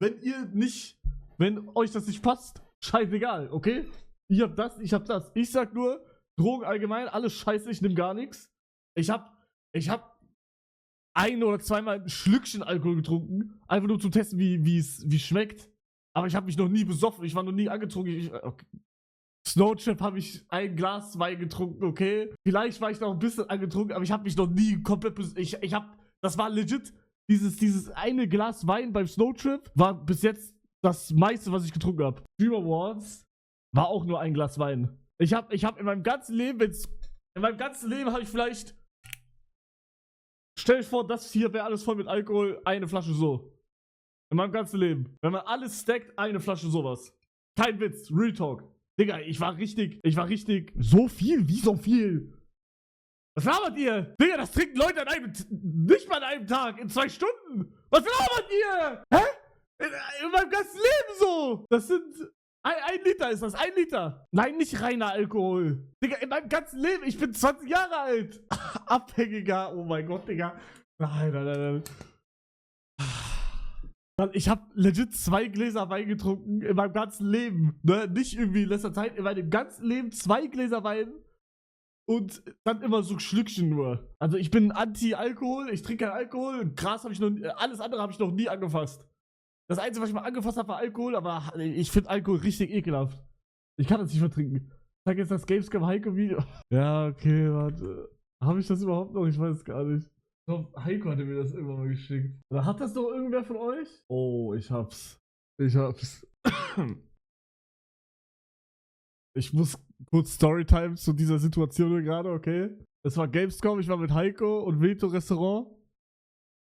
wenn euch das nicht passt, scheißegal, okay? Ich hab das. Ich sag nur, Drogen allgemein, alles scheiße, ich nehm gar nichts. Ich hab ein- oder zweimal ein Schlückchen Alkohol getrunken, einfach nur zum Testen, wie es schmeckt. Aber ich habe mich noch nie besoffen, ich war noch nie angetrunken. Okay. Snowchip habe ich ein Glas Wein getrunken, okay? Vielleicht war ich noch ein bisschen angetrunken, aber ich habe mich noch nie komplett das war legit, dieses eine Glas Wein beim Snowtrip war bis jetzt das meiste, was ich getrunken habe. Dream Awards war auch nur ein Glas Wein. Ich hab in meinem ganzen Leben, habe ich vielleicht, stell dich vor, das hier wäre alles voll mit Alkohol, eine Flasche so. In meinem ganzen Leben. Wenn man alles stackt, eine Flasche sowas. Kein Witz, Real Talk. Digga, ich war richtig, so viel? Wie so viel? Was labert ihr? Digga, das trinken Leute nicht mal an einem Tag, in 2 Stunden. Was labert ihr? Hä? In meinem ganzen Leben so. Das sind, 1 Liter ist das, 1 Liter. Nein, nicht reiner Alkohol. Digga, in meinem ganzen Leben, ich bin 20 Jahre alt. Abhängiger, oh mein Gott, Digga. Nein. Ich habe legit 2 Gläser Wein getrunken in meinem ganzen Leben. Ne? Nicht irgendwie in letzter Zeit, in meinem ganzen Leben 2 Gläser Wein und dann immer so Schlückchen nur. Also ich bin Anti-Alkohol, ich trinke keinen Alkohol, Gras habe ich noch, alles andere habe ich noch nie angefasst. Das Einzige, was ich mal angefasst habe, war Alkohol, aber ich finde Alkohol richtig ekelhaft. Ich kann das nicht mehr trinken. Ich sag jetzt das Gamescom Heiko-Video. Ja, okay, warte. Habe ich das überhaupt noch? Ich weiß es gar nicht. Ich glaube, Heiko hatte mir das irgendwann mal geschickt. Oder hat das doch irgendwer von euch? Oh, ich hab's. Ich muss kurz Storytime zu dieser Situation gerade, okay? Es war Gamescom, ich war mit Heiko und Veto Restaurant.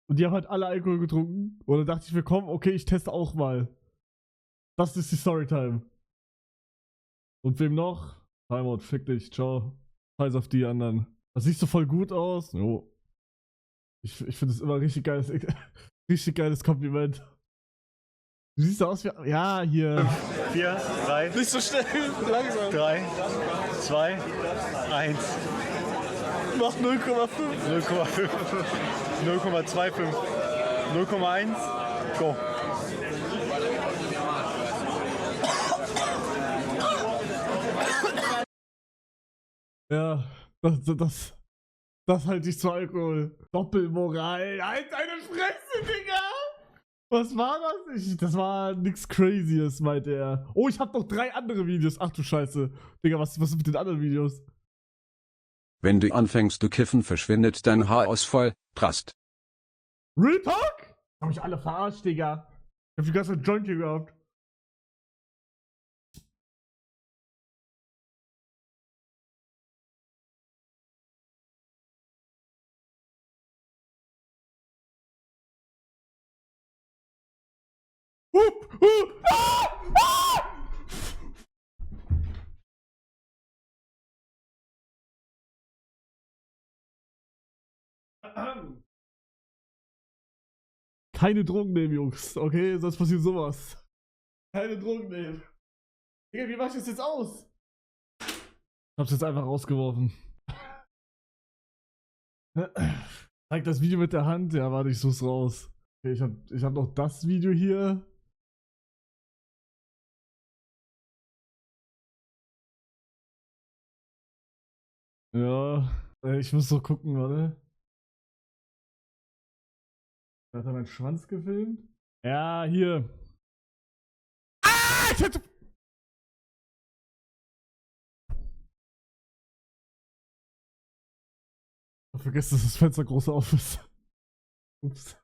Und die haben halt alle Alkohol getrunken. Und dann dachte ich mir, komm, okay, ich teste auch mal. Das ist die Storytime. Und wem noch? Timeout, fick dich, ciao. Scheiß auf die anderen. Das sieht so voll gut aus. Jo. Ich finde es immer richtig geiles Kompliment. Du siehst aus wie. Ja, hier. 4, 3. Nicht so schnell, langsam. 3, 2, 1. Mach 0,5. 0,5. 0,25. 0,1. Go. Ja, das halte ich zu Alkohol. Doppelmoral. Halt deine Fresse, Digga! Was war das? Das war nix Crazyes, meinte er. Oh, ich hab noch 3 andere Videos. Ach du Scheiße. Digga, was ist mit den anderen Videos? Wenn du anfängst zu kiffen, verschwindet dein Haarausfall. Trast. Real Talk? Hab ich alle verarscht, Digga. Ich hab die ganze Zeit Joint hier gehabt. Keine Drogen nehmen, Jungs, okay? Sonst passiert sowas. Keine Drogen nehmen. Digga, wie mach ich das jetzt aus? Ich hab's jetzt einfach rausgeworfen. Zeig das Video mit der Hand. Ja, warte, ich such's raus. Okay, ich hab noch das Video hier. Ja, ich muss so gucken, warte. Hat er meinen Schwanz gefilmt? Ja, hier. Ah, ich hätte... Vergesst, dass das Fenster groß auf ist. Ups.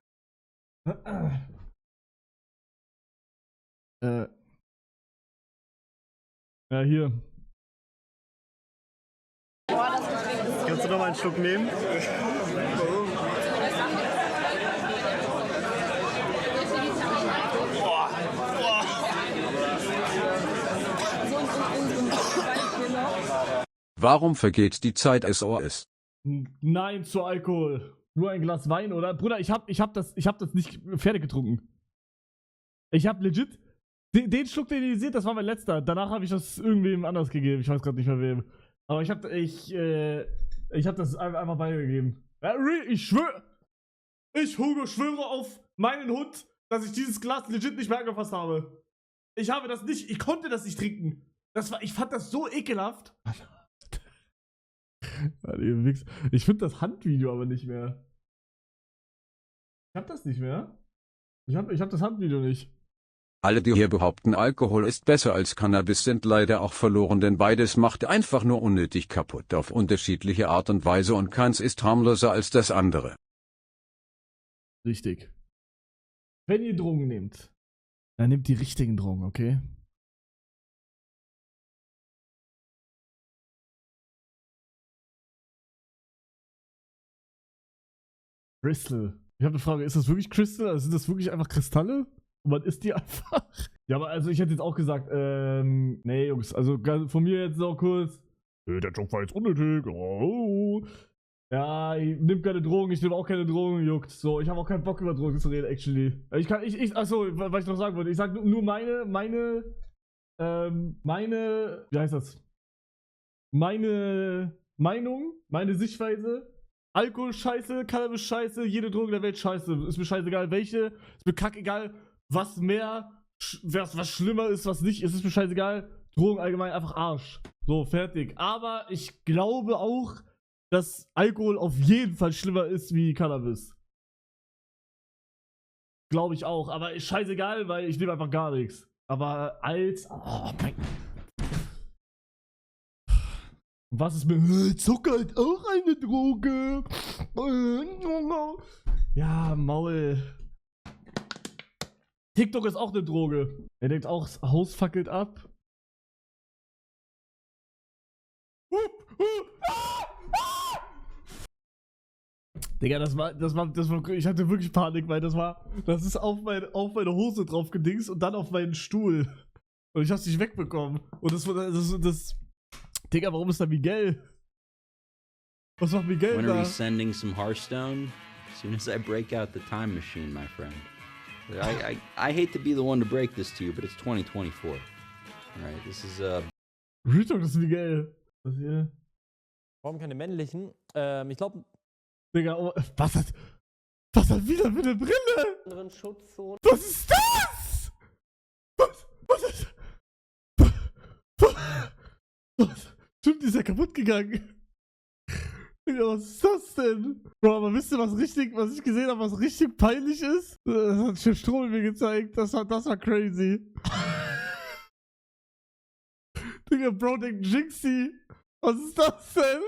Ja, hier. Kannst du noch mal einen Schluck nehmen? Warum vergeht die Zeit SOS? Nein zu Alkohol. Nur ein Glas Wein, oder? Bruder, ich hab das nicht fertig getrunken. Ich hab legit. Den Schluck, den ihr seht, das war mein letzter. Danach habe ich das irgendwem anders gegeben. Ich weiß gerade nicht mehr wem. Aber ich hab das einfach weitergegeben. Ja, ich schwöre. Ich, Hugo, schwöre auf meinen Hund. dass ich dieses Glas legit nicht mehr angefasst habe. Ich habe das nicht, ich konnte das nicht trinken. Ich fand das so ekelhaft. Ich finde das Handvideo aber nicht mehr. Ich hab das nicht mehr. Ich hab das Handvideo nicht. Alle, die hier behaupten, Alkohol ist besser als Cannabis, sind leider auch verloren, denn beides macht einfach nur unnötig kaputt auf unterschiedliche Art und Weise und keins ist harmloser als das andere. Richtig. Wenn ihr Drogen nehmt, dann nehmt die richtigen Drogen, okay? Crystal. Ich habe eine Frage, ist das wirklich Crystal? Also sind das wirklich einfach Kristalle? Und man isst die einfach? Ja, aber also ich hätte jetzt auch gesagt, nee, Jungs, also von mir jetzt noch kurz. Der Job war jetzt unnötig. Oh. Ja, ich nehm keine Drogen, ich nehme auch keine Drogen, juckt. So, ich habe auch keinen Bock über Drogen zu reden, actually. Achso, was ich noch sagen wollte, ich sag nur meine, wie heißt das? Meine Meinung, meine Sichtweise. Alkohol scheiße, Cannabis scheiße, jede Droge der Welt scheiße. Ist mir scheißegal welche, ist mir kackegal, was mehr, was schlimmer ist, was nicht, ist mir scheißegal. Drogen allgemein einfach Arsch. So, fertig. Aber ich glaube auch, dass Alkohol auf jeden Fall schlimmer ist wie Cannabis. Glaube ich auch, aber ist scheißegal, weil ich nehme einfach gar nichts. Aber oh mein. Was ist mit Zucker ist auch eine Droge? Ja, Maul. TikTok ist auch eine Droge. Er denkt auch, das Haus fackelt ab. Digga, ich hatte wirklich Panik, weil das ist auf meine Hose drauf gedingst und dann auf meinen Stuhl. Und ich hab's nicht wegbekommen. Und Digga, warum ist da Miguel? Was macht Miguel When da? are we sending some Hearthstone? As soon as I break out the time machine, my friend. I hate to be the one to break this to you, but it's 2024. Alright, this is Retalk ist Miguel. Was hier? Warum keine männlichen? Ich glaube, Digga, oh, was hat wieder für eine Brille? anderen Schutzzone. Was ist das? Was? Stimmt, die ist ja kaputt gegangen. Digga, was ist das denn? Bro, aber wisst ihr, was ich gesehen habe, was richtig peinlich ist? Das hat schon Strom mir gezeigt. Das war crazy. Digga, Bro denkt Jinxie. Was ist das denn?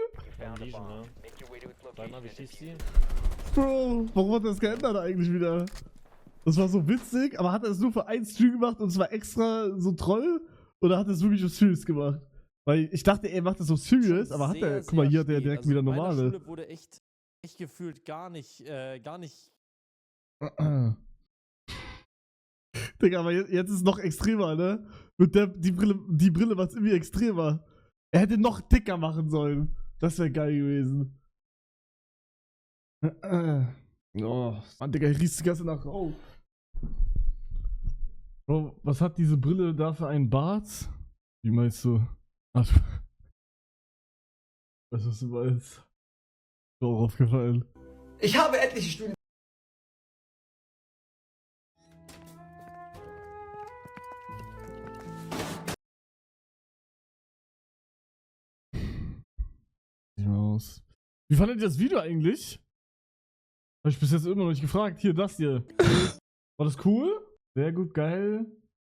Bro, warum hat er das geändert eigentlich wieder? Das war so witzig, aber hat er es nur für einen Stream gemacht und zwar extra so Troll? Oder hat er es wirklich auf Serious gemacht? Weil ich dachte, er macht das so serious, aber hat er, guck mal, hier hat er direkt wieder normale. Meine Schule wurde echt gefühlt gar nicht. Digga, aber jetzt ist es noch extremer, ne? Die Brille macht es irgendwie extremer. Er hätte noch dicker machen sollen. Das wäre geil gewesen. Oh, Mann, Digga, ich riech's die ganze Nacht auf. Bro, was hat diese Brille da für einen Bart? Wie meinst du? Ach, weißt du, was du meinst? Ist mir auch aufgefallen. Ich habe etliche Studien. Wie fandet ihr das Video eigentlich? Habe ich bis jetzt immer noch nicht gefragt. Hier, das hier. War das cool? Sehr gut, geil.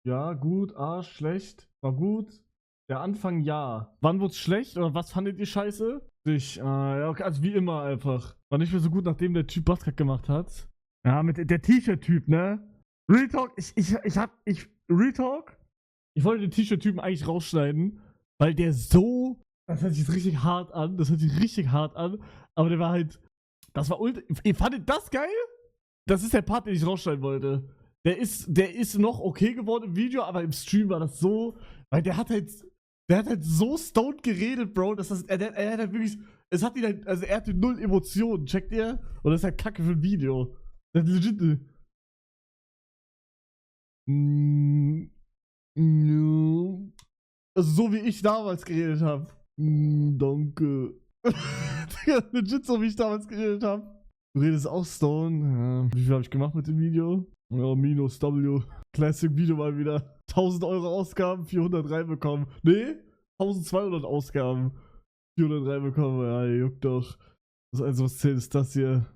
Ja, gut, Arsch, schlecht. War gut. Der Anfang, ja. Wann wurde es schlecht? Oder was fandet ihr scheiße? Ja, okay, also wie immer einfach. War nicht mehr so gut, nachdem der Typ Buzzcut gemacht hat. Ja, mit der T-Shirt-Typ, ne? Real Talk, Real Talk? Ich wollte den T-Shirt-Typen eigentlich rausschneiden, weil der so. Das hört sich jetzt richtig hart an. Das hört sich richtig hart an. Aber der war halt. Das war ultra. Ihr fandet das geil? Das ist der Part, den ich rausschneiden wollte. Der ist noch okay geworden im Video, aber im Stream war das so. Weil der hat halt so stoned geredet, Bro. Er hat halt wirklich. Es hat ihn halt. Also er hatte null Emotionen, checkt ihr? Und das ist halt kacke für ein Video. Das ist legit. Also so wie ich damals geredet habe. Danke. Legit so wie ich damals geredet habe. Du redest auch Stone. Ja. Wie viel habe ich gemacht mit dem Video? Ja, minus W. Classic Video mal wieder. 1000 Euro Ausgaben, 400 reinbekommen. Nee, 1200 Ausgaben, 400 reinbekommen. Ja, juckt doch. Das Einzige, was zählt, ist das hier.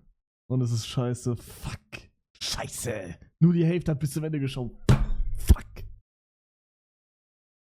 Und es ist scheiße. Fuck. Scheiße. Nur die Hälfte hat bis zum Ende geschaut.